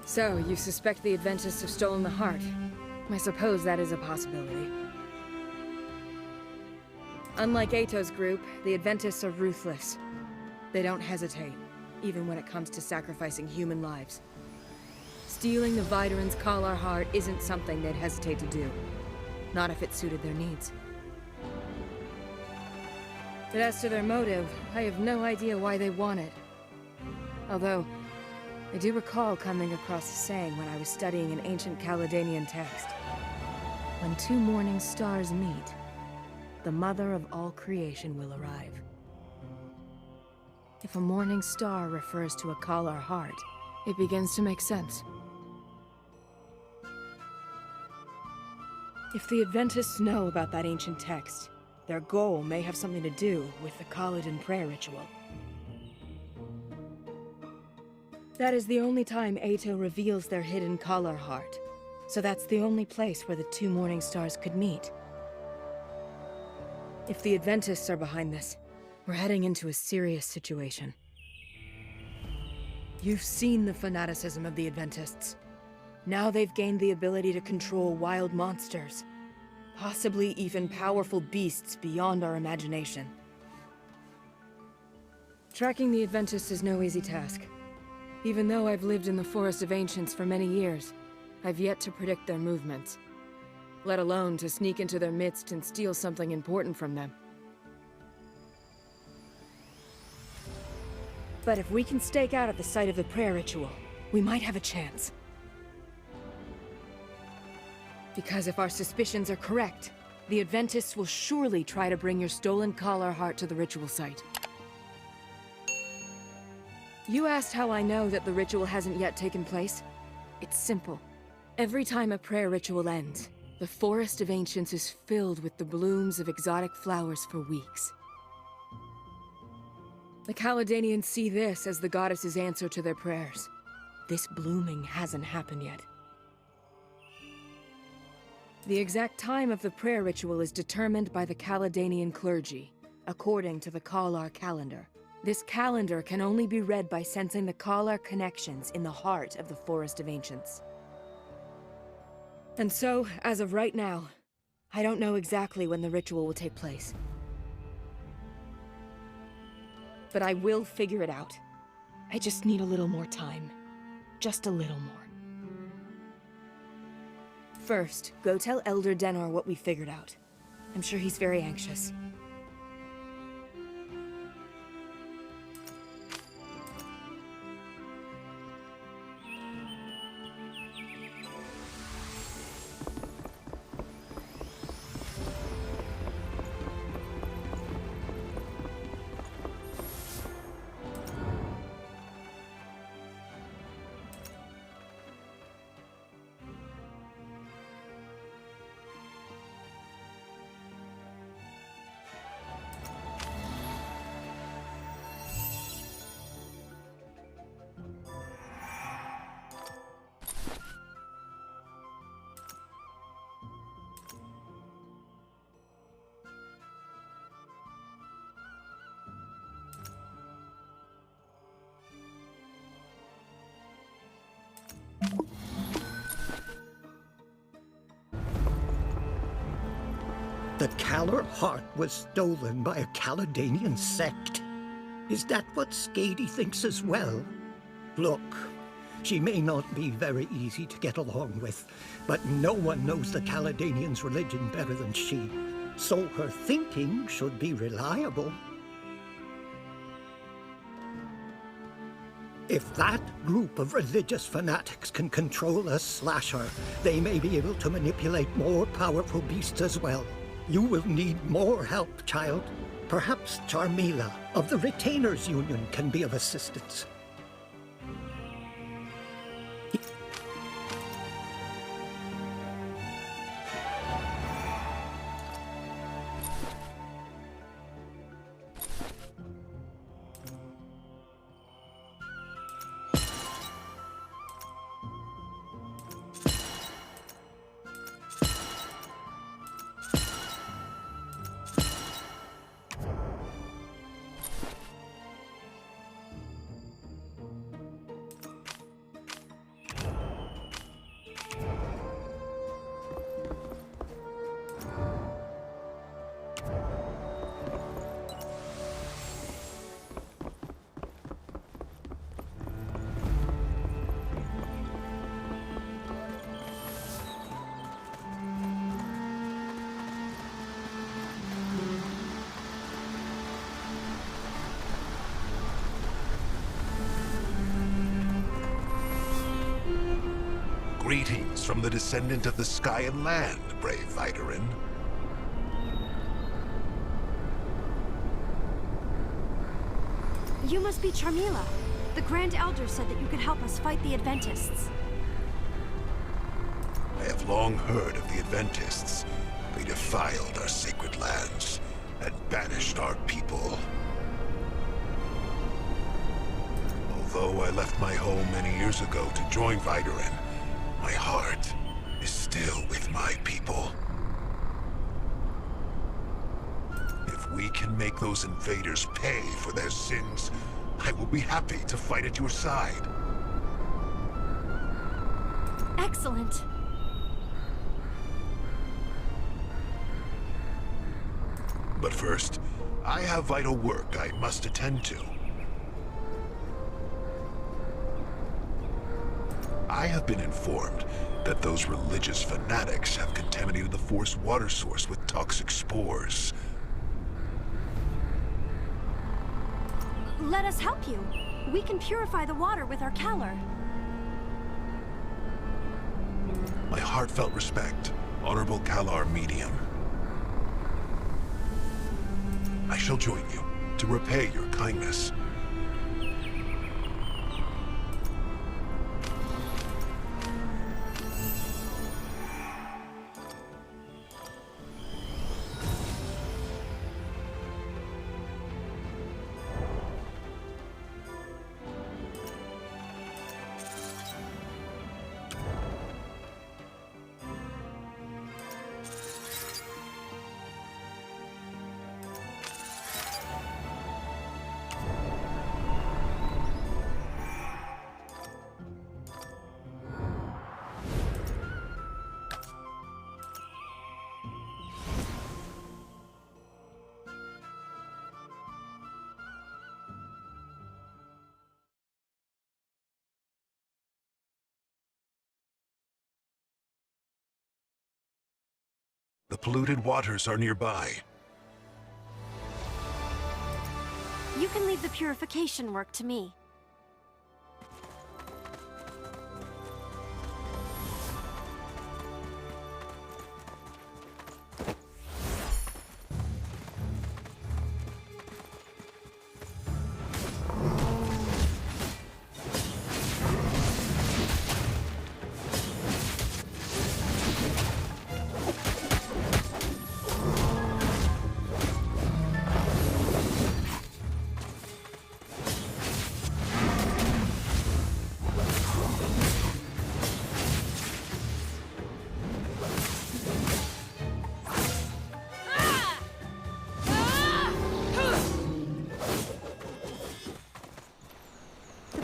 So, you suspect the Adventists have stolen the heart? I suppose that is a possibility. Unlike Ato's group, the Adventists are ruthless. They don't hesitate, even when it comes to sacrificing human lives. Stealing the Vidaran's Kalar heart isn't something they'd hesitate to do. Not if it suited their needs. But as to their motive, I have no idea why they want it. Although, I do recall coming across a saying when I was studying an ancient Caledonian text. When two morning stars meet, the mother of all creation will arrive. If a morning star refers to a Kalar heart, it begins to make sense. If the Adventists know about that ancient text, their goal may have something to do with the Kaladin prayer ritual. That is the only time Ato reveals their hidden Kalar heart, so that's the only place where the two morning stars could meet. If the Adventists are behind this, we're heading into a serious situation. You've seen the fanaticism of the Adventists. Now they've gained the ability to control wild monsters, possibly even powerful beasts beyond our imagination. Tracking the Adventists is no easy task. Even though I've lived in the Forest of Ancients for many years, I've yet to predict their movements, let alone to sneak into their midst and steal something important from them. But if we can stake out at the site of the prayer ritual, we might have a chance. Because if our suspicions are correct, the Adventists will surely try to bring your stolen Kalar heart to the ritual site. You asked how I know that the ritual hasn't yet taken place? It's simple. Every time a prayer ritual ends, the Forest of Ancients is filled with the blooms of exotic flowers for weeks. The Caledonians see this as the goddess's answer to their prayers. This blooming hasn't happened yet. The exact time of the prayer ritual is determined by the Caledonian clergy, according to the Kalar calendar. This calendar can only be read by sensing the Kalar connections in the heart of the Forest of Ancients. And so, as of right now, I don't know exactly when the ritual will take place. But I will figure it out. I just need a little more time. Just a little more. First, go tell Elder Denor what we figured out. I'm sure he's very anxious. The Kalar heart was stolen by a Caledonian sect. Is that what Skady thinks as well? Look, she may not be very easy to get along with, but no one knows the Caledonians' religion better than she, so her thinking should be reliable. If that group of religious fanatics can control a slasher, they may be able to manipulate more powerful beasts as well. You will need more help, child. Perhaps Charmila of the Retainers Union can be of assistance. Greetings from the descendant of the sky and land, brave Vidarin. You must be Charmila. The Grand Elder said that you could help us fight the Adventists. I have long heard of the Adventists. They defiled our sacred lands and banished our people. Although I left my home many years ago to join Vidarin, my heart is still with my people. If we can make those invaders pay for their sins, I will be happy to fight at your side. Excellent. But first, I have vital work I must attend to. I have been informed that those religious fanatics have contaminated the forest water source with toxic spores. Let us help you. We can purify the water with our Kalar. My heartfelt respect, Honorable Kalar Medium. I shall join you to repay your kindness. The polluted waters are nearby. You can leave the purification work to me.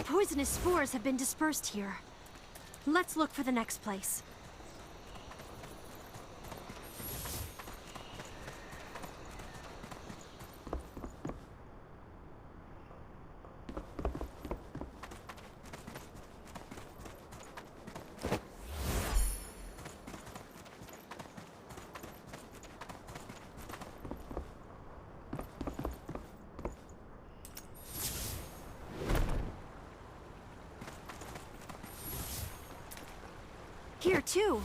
Poisonous spores have been dispersed here. Let's look for the next place. Here, too.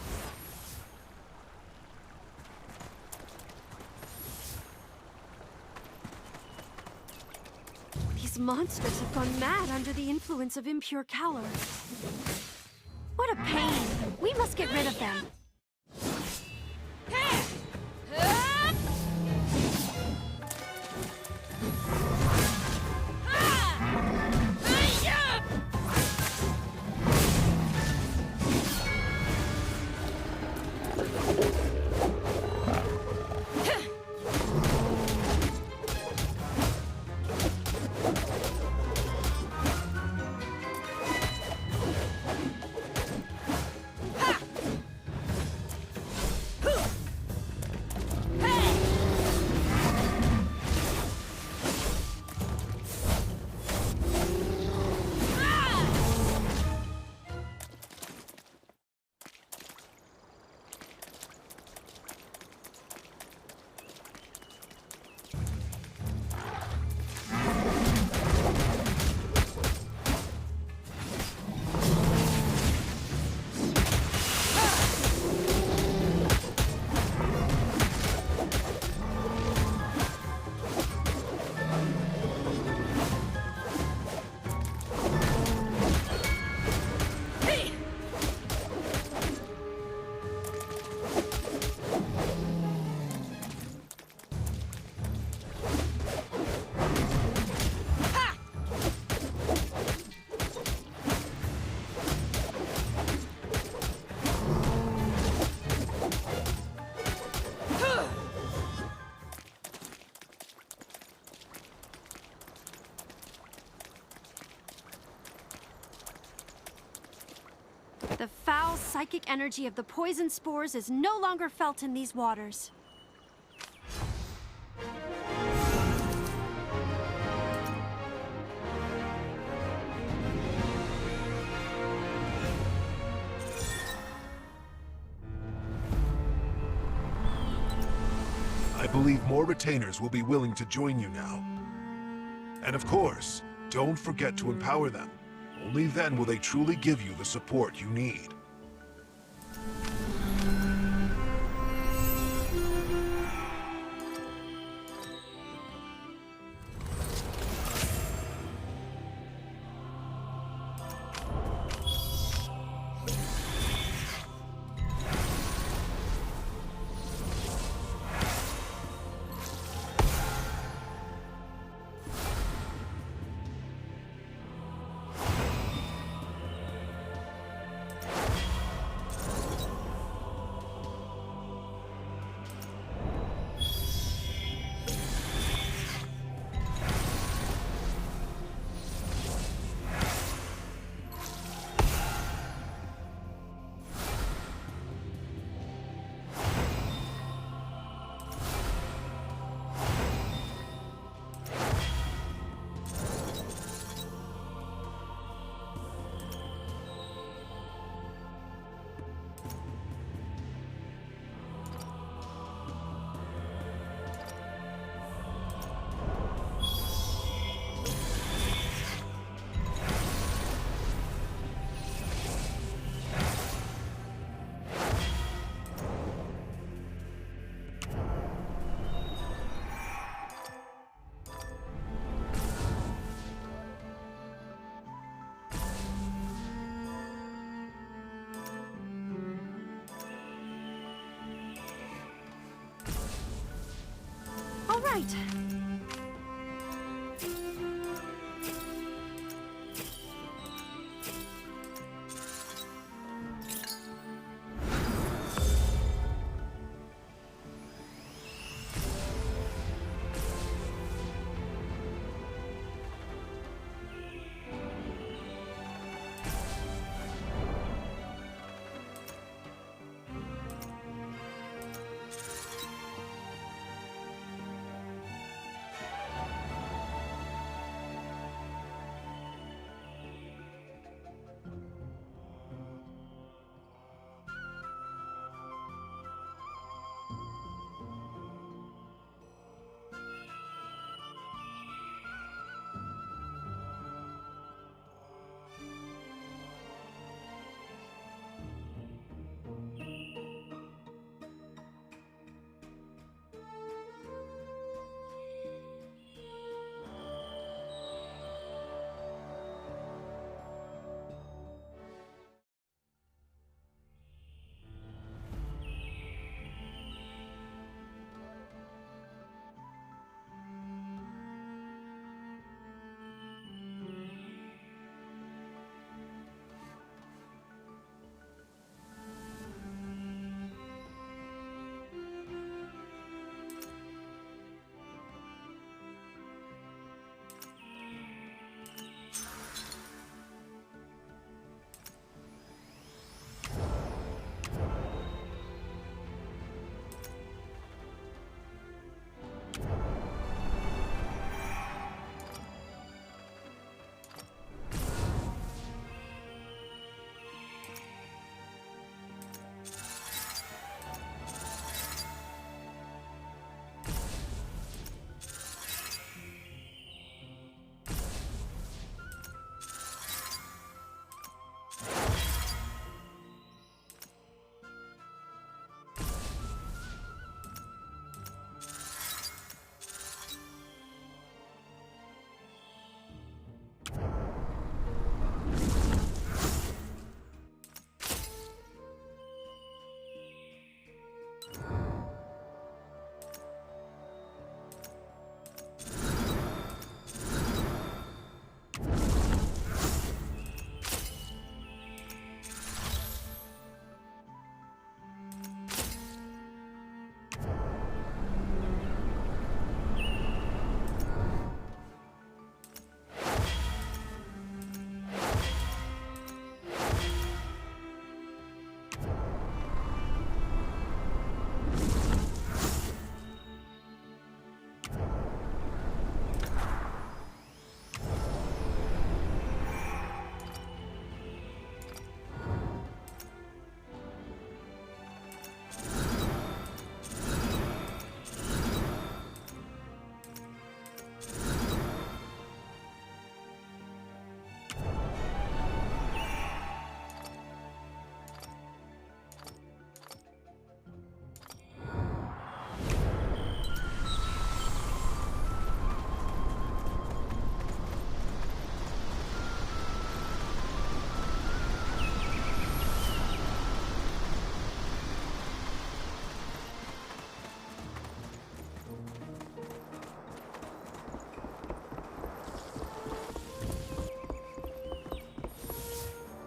These monsters have gone mad under the influence of impure Kalar. What a pain! We must get rid of them. The foul psychic energy of the poison spores is no longer felt in these waters. I believe more retainers will be willing to join you now. And of course, don't forget to empower them. Only then will they truly give you the support you need. All right.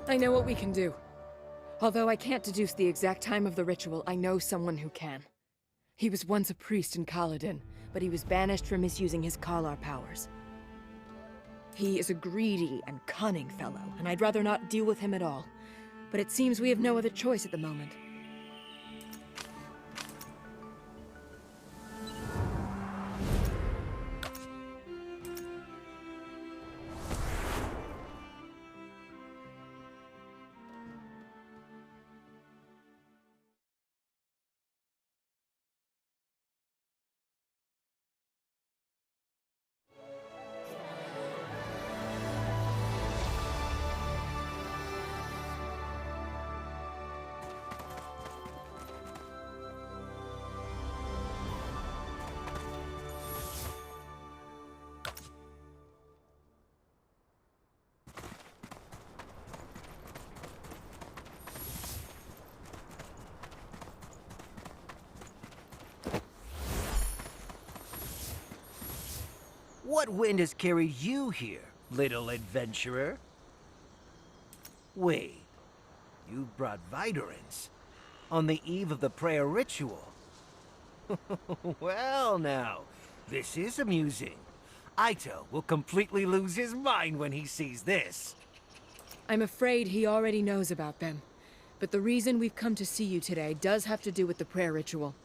I know what we can do. Although I can't deduce the exact time of the ritual, I know someone who can. He was once a priest in Kaladin, but he was banished for misusing his Kalar powers. He is a greedy and cunning fellow, and I'd rather not deal with him at all. But it seems we have no other choice at the moment. What wind has carried you here, little adventurer? Wait, you brought Viderans on the eve of the prayer ritual. Well now, this is amusing. Ito will completely lose his mind when he sees this. I'm afraid he already knows about them. But the reason we've come to see you today does have to do with the prayer ritual.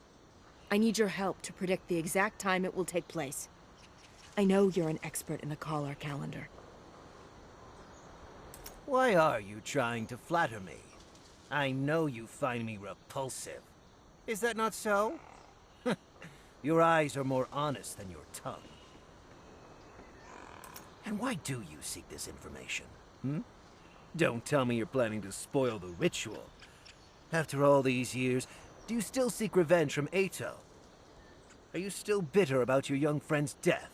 I need your help to predict the exact time it will take place. I know you're an expert in the Kalar calendar. Why are you trying to flatter me? I know you find me repulsive. Is that not so? Your eyes are more honest than your tongue. And why do you seek this information, Don't tell me you're planning to spoil the ritual. After all these years, do you still seek revenge from Ito? Are you still bitter about your young friend's death?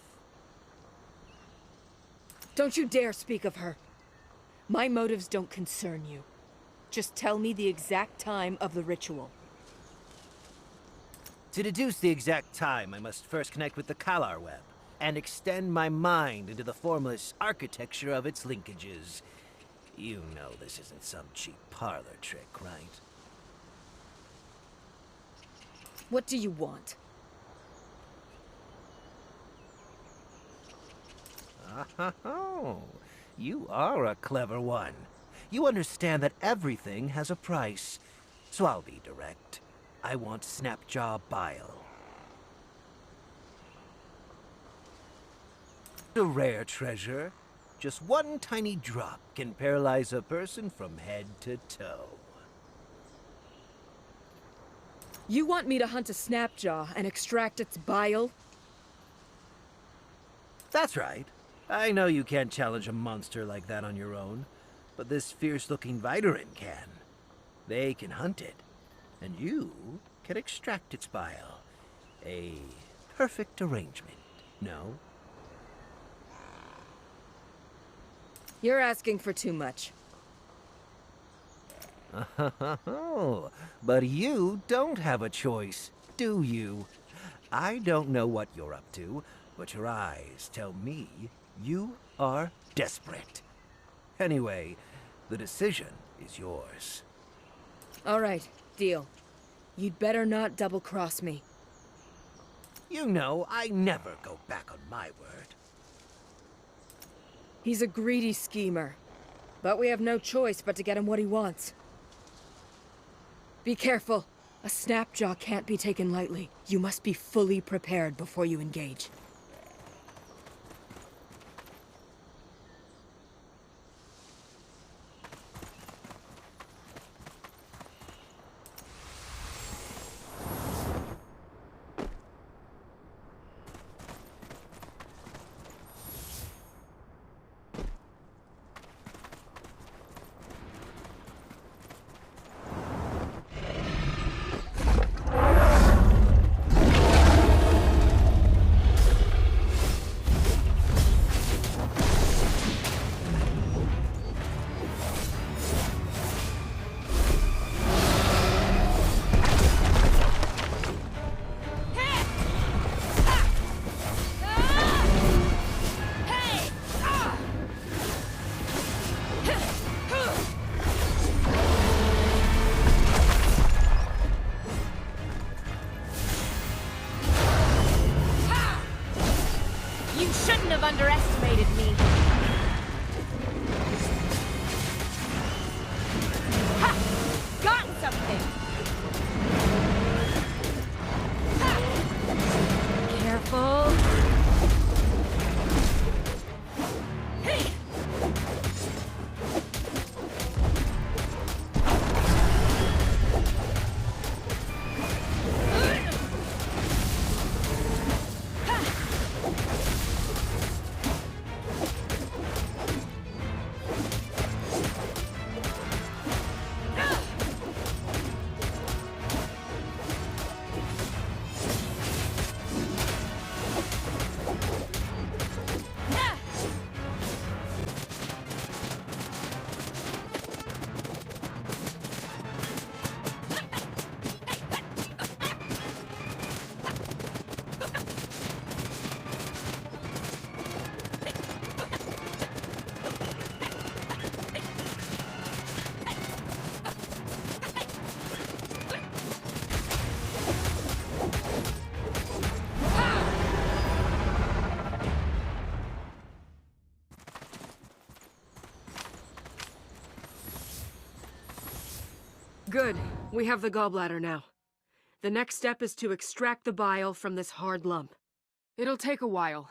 Don't you dare speak of her. My motives don't concern you. Just tell me the exact time of the ritual. To deduce the exact time, I must first connect with the Kalar web and extend my mind into the formless architecture of its linkages. You know this isn't some cheap parlor trick, right? What do you want? Oh, you are a clever one. You understand that everything has a price. So I'll be direct. I want Snapjaw Bile. A rare treasure. Just one tiny drop can paralyze a person from head to toe. You want me to hunt a Snapjaw and extract its bile? That's right. I know you can't challenge a monster like that on your own, but this fierce-looking Viderin can. They can hunt it, and you can extract its bile. A perfect arrangement, no? You're asking for too much. Oh, but you don't have a choice, do you? I don't know what you're up to, but your eyes tell me you are desperate. Anyway, the decision is yours. All right, deal. You'd better not double-cross me. You know I never go back on my word. He's a greedy schemer. But we have no choice but to get him what he wants. Be careful. A Snapjaw can't be taken lightly. You must be fully prepared before you engage. Good. We have the gallbladder now. The next step is to extract the bile from this hard lump. It'll take a while,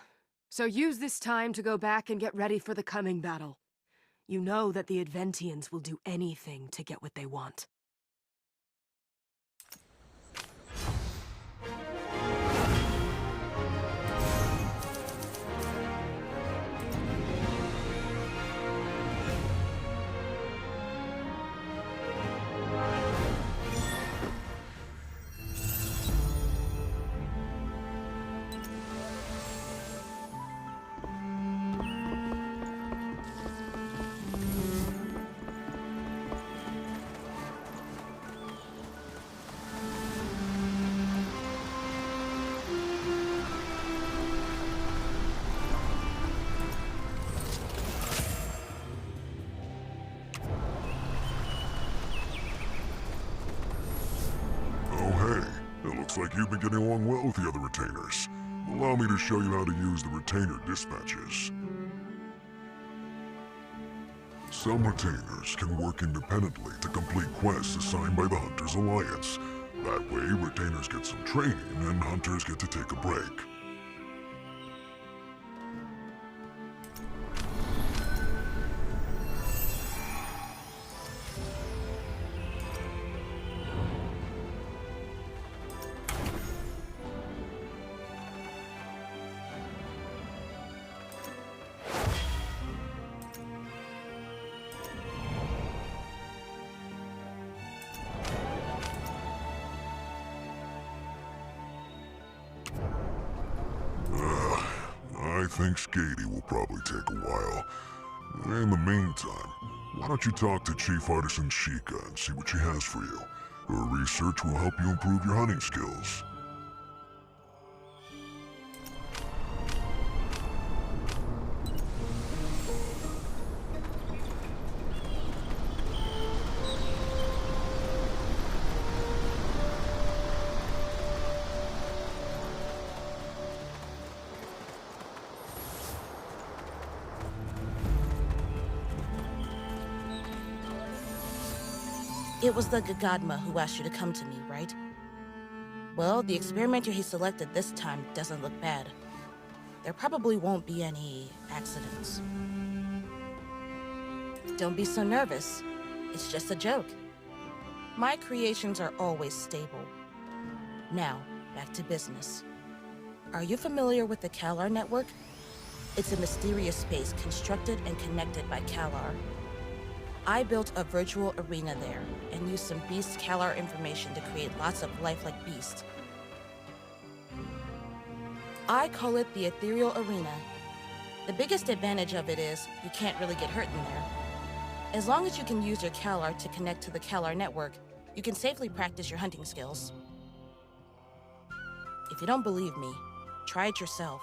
so use this time to go back and get ready for the coming battle. You know that the Adventians will do anything to get what they want. Looks like you've been getting along well with the other retainers. Allow me to show you how to use the retainer dispatches. Some retainers can work independently to complete quests assigned by the Hunters Alliance. That way, retainers get some training and hunters get to take a break. I think Skady will probably take a while. In the meantime, why don't you talk to Chief Artisan Sheikah and see what she has for you? Her research will help you improve your hunting skills. It was the Gagadma who asked you to come to me, right? Well, the experimenter he selected this time doesn't look bad. There probably won't be any accidents. Don't be so nervous. It's just a joke. My creations are always stable. Now, back to business. Are you familiar with the Kalar network? It's a mysterious space constructed and connected by Kalar. I built a virtual arena there and used some beast Kalar information to create lots of lifelike beasts. I call it the Ethereal Arena. The biggest advantage of it is you can't really get hurt in there. As long as you can use your Kalar to connect to the Kalar network, you can safely practice your hunting skills. If you don't believe me, try it yourself.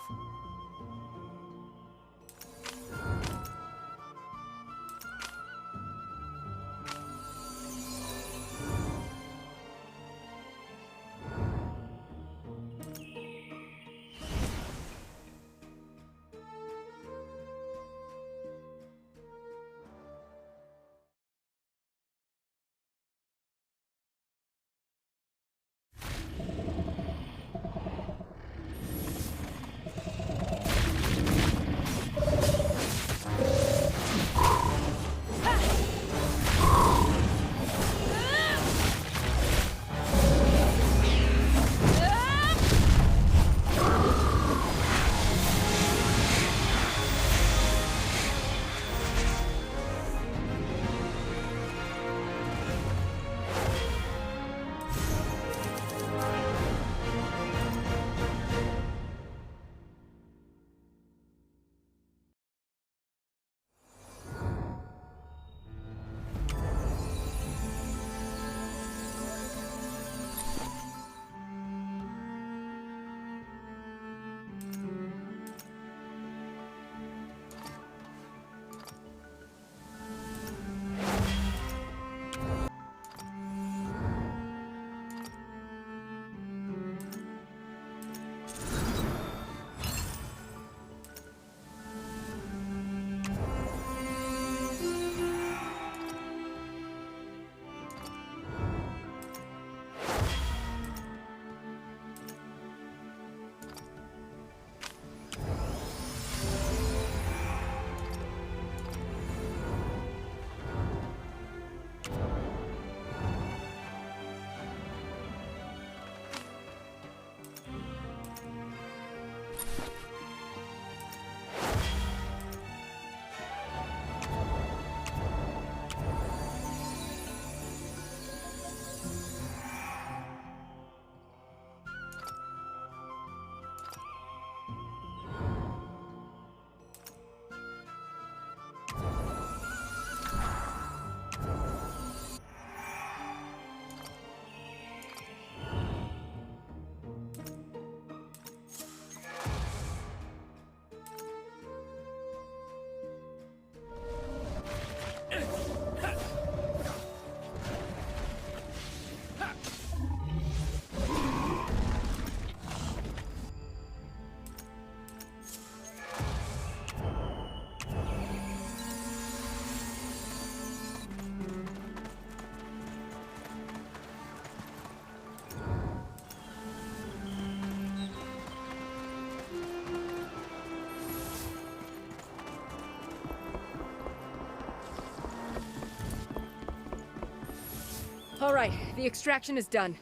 All right, the extraction is done.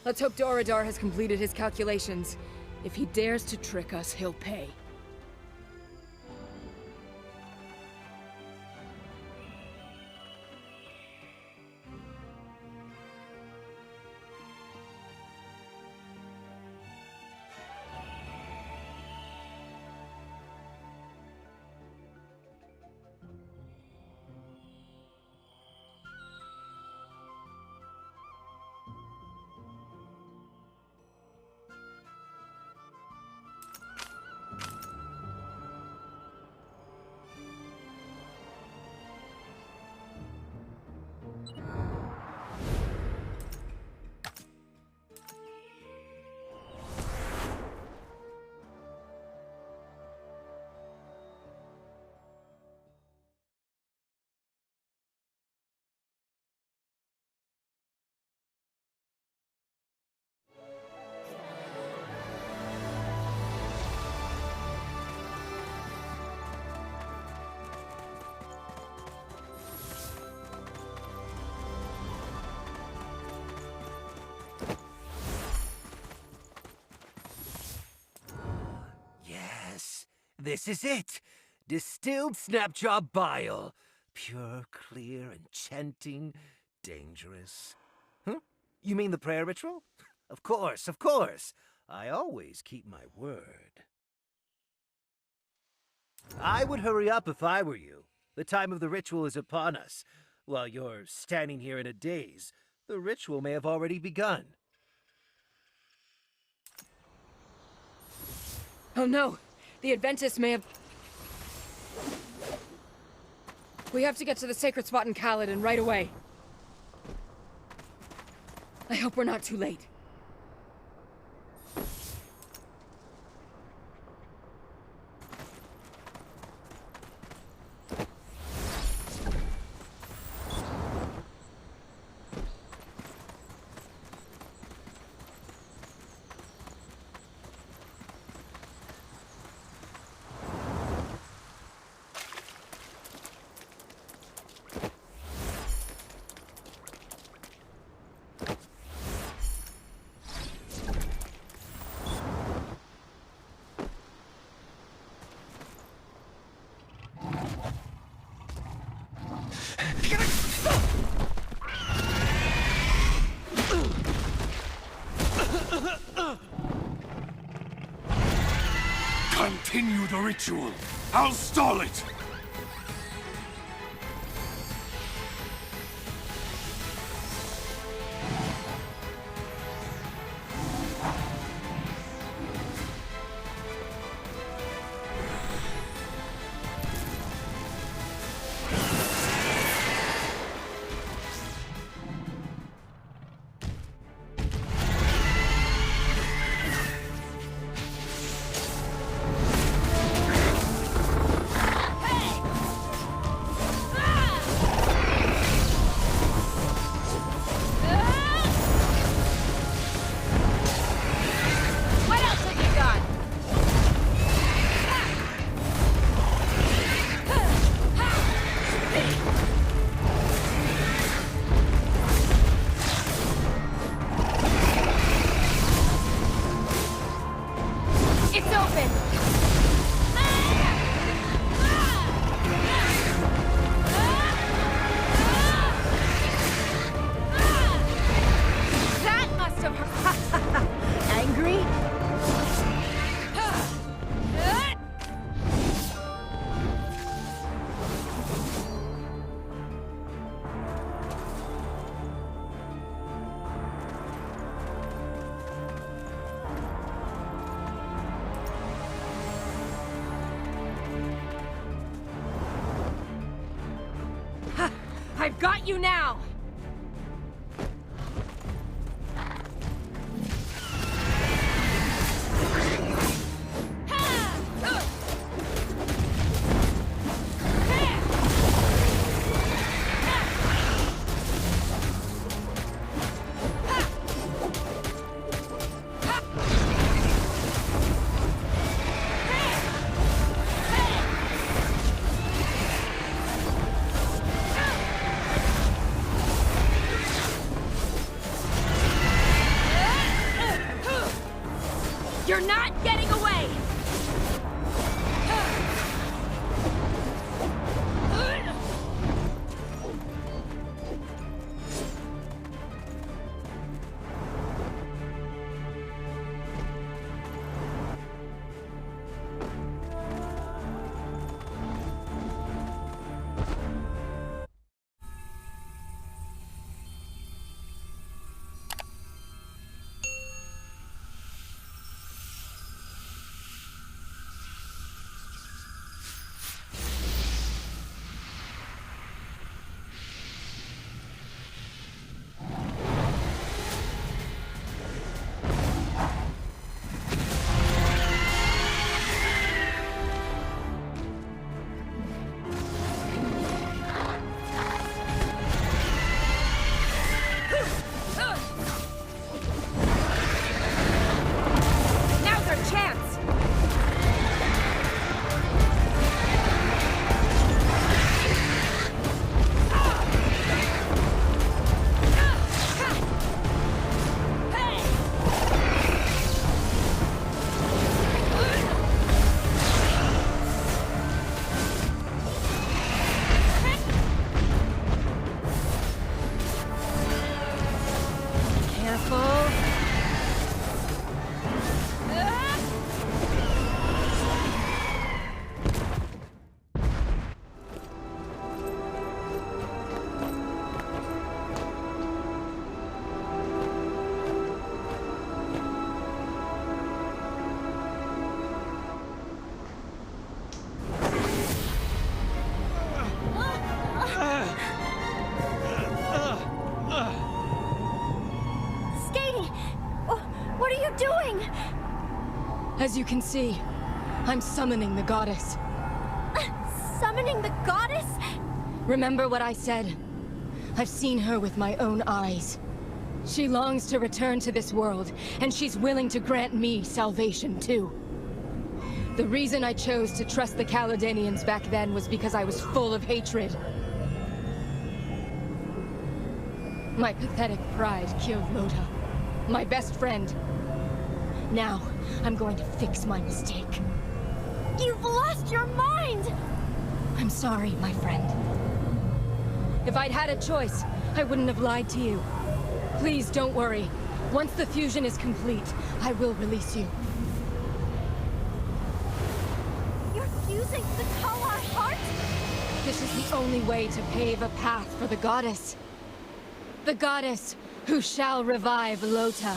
Let's hope Doradar has completed his calculations. If he dares to trick us, he'll pay. This is it! Distilled snapjaw bile. Pure, clear, enchanting, dangerous. Huh? You mean the prayer ritual? Of course, of course. I always keep my word. I would hurry up if I were you. The time of the ritual is upon us. While you're standing here in a daze, the ritual may have already begun. Oh no! The Adventists may have... We have to get to the sacred spot in Kaladin right away. I hope we're not too late. Continue the ritual. I'll stall it. I've got you now! As you can see, I'm summoning the goddess. Summoning the goddess? Remember what I said? I've seen her with my own eyes. She longs to return to this world, and she's willing to grant me salvation too. The reason I chose to trust the Caledonians back then was because I was full of hatred. My pathetic pride killed Lota, my best friend. Now, I'm going to fix my mistake. You've lost your mind! I'm sorry, my friend. If I'd had a choice, I wouldn't have lied to you. Please don't worry. Once the fusion is complete, I will release you. You're fusing the Kalar heart? This is the only way to pave a path for the goddess. The goddess who shall revive Lota.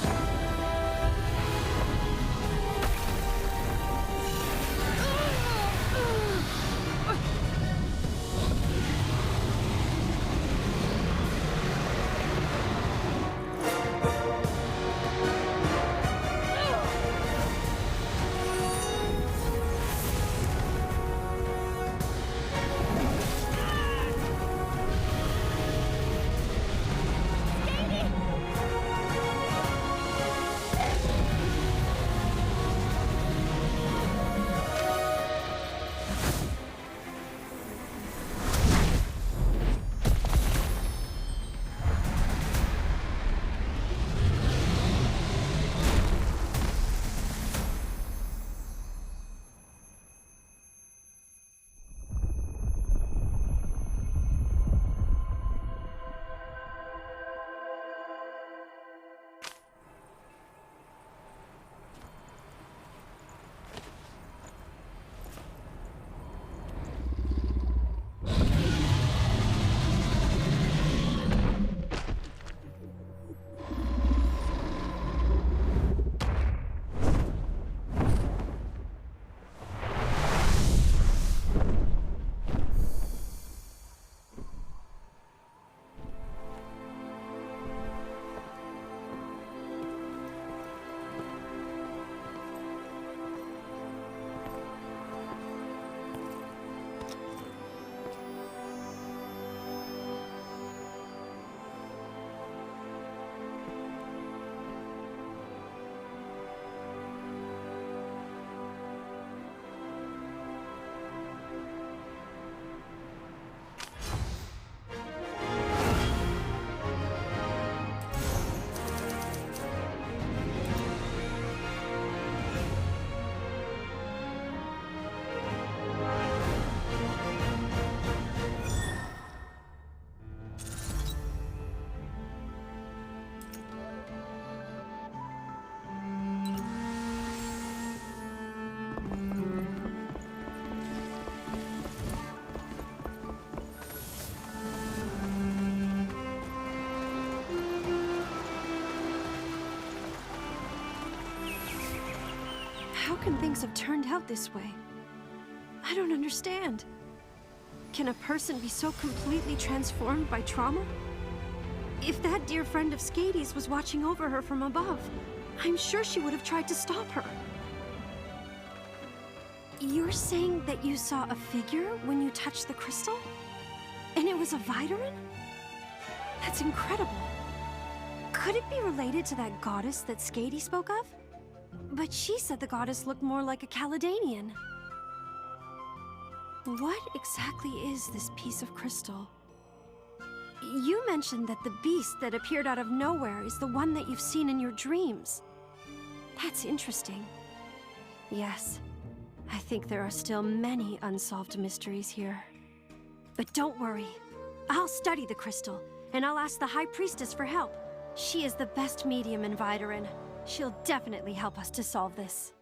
How can things have turned out this way? I don't understand. Can a person be so completely transformed by trauma? If that dear friend of Skady's was watching over her from above, I'm sure she would have tried to stop her. You're saying that you saw a figure when you touched the crystal? And it was a Vidarin? That's incredible. Could it be related to that goddess that Skady spoke of? But she said the goddess looked more like a Caledonian. What exactly is this piece of crystal? You mentioned that the beast that appeared out of nowhere is the one that you've seen in your dreams. That's interesting. Yes, I think there are still many unsolved mysteries here. But don't worry. I'll study the crystal, and I'll ask the High Priestess for help. She is the best medium in Vidarin. She'll definitely help us to solve this.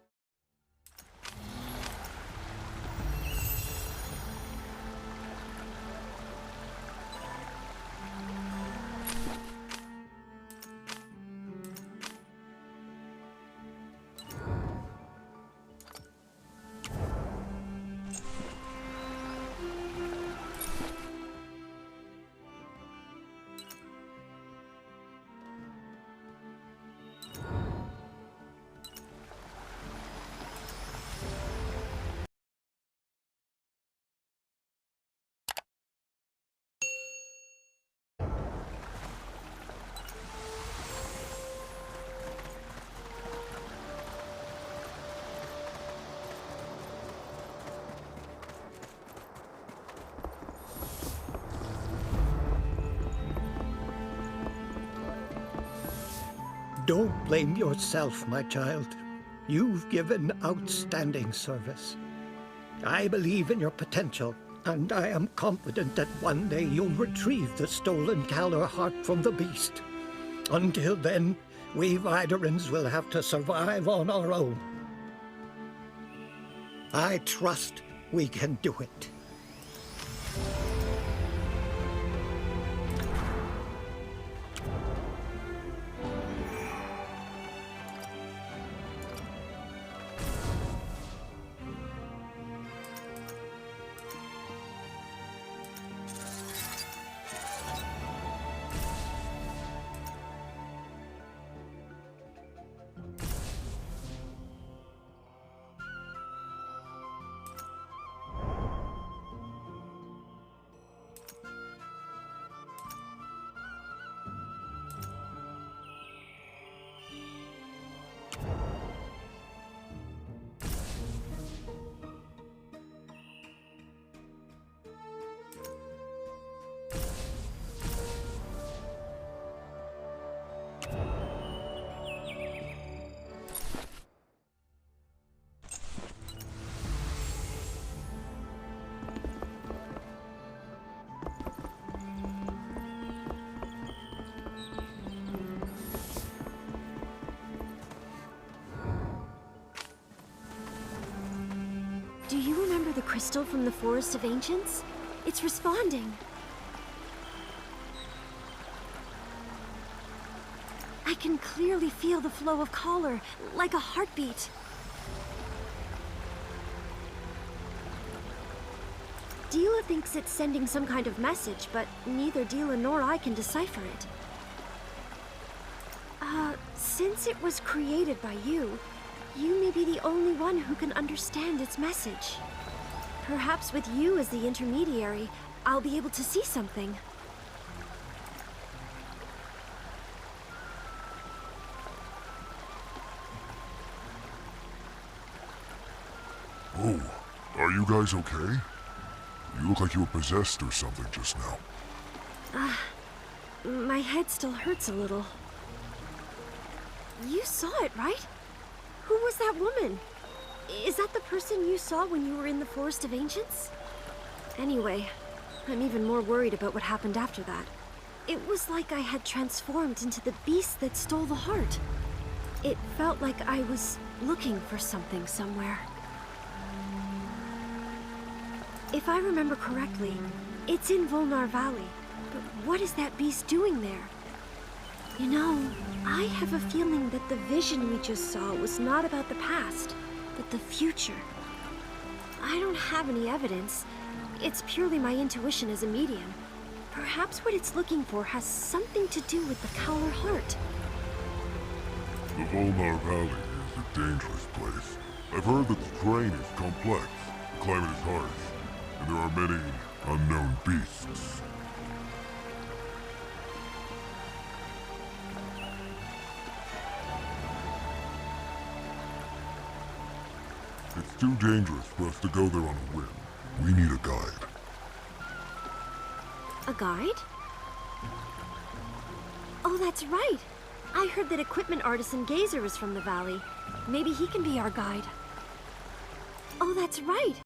Don't blame yourself, my child. You've given outstanding service. I believe in your potential, and I am confident that one day you'll retrieve the stolen Calor heart from the beast. Until then, we Viderans will have to survive on our own. I trust we can do it. Do you remember the crystal from the Forest of Ancients? It's responding. I can clearly feel the flow of color, like a heartbeat. Dila thinks it's sending some kind of message, but neither Dila nor I can decipher it. Since it was created by you, you may be the only one who can understand its message. Perhaps with you as the intermediary, I'll be able to see something. Oh, are you guys okay? You look like you were possessed or something just now. My head still hurts a little. You saw it, right? Who was that woman? Is that the person you saw when you were in the Forest of Ancients? Anyway, I'm even more worried about what happened after that. It was like I had transformed into the beast that stole the heart. It felt like I was looking for something somewhere. If I remember correctly, it's in Volnar Valley. But what is that beast doing there? You know, I have a feeling that the vision we just saw was not about the past, but the future. I don't have any evidence. It's purely my intuition as a medium. Perhaps what it's looking for has something to do with the Calor heart. The Volnar Valley is a dangerous place. I've heard that the terrain is complex, the climate is harsh, and there are many unknown beasts. It's too dangerous for us to go there on a whim. We need a guide. A guide? Oh, that's right. I heard that equipment artisan Yeager is from the valley. Maybe he can be our guide. Oh, that's right.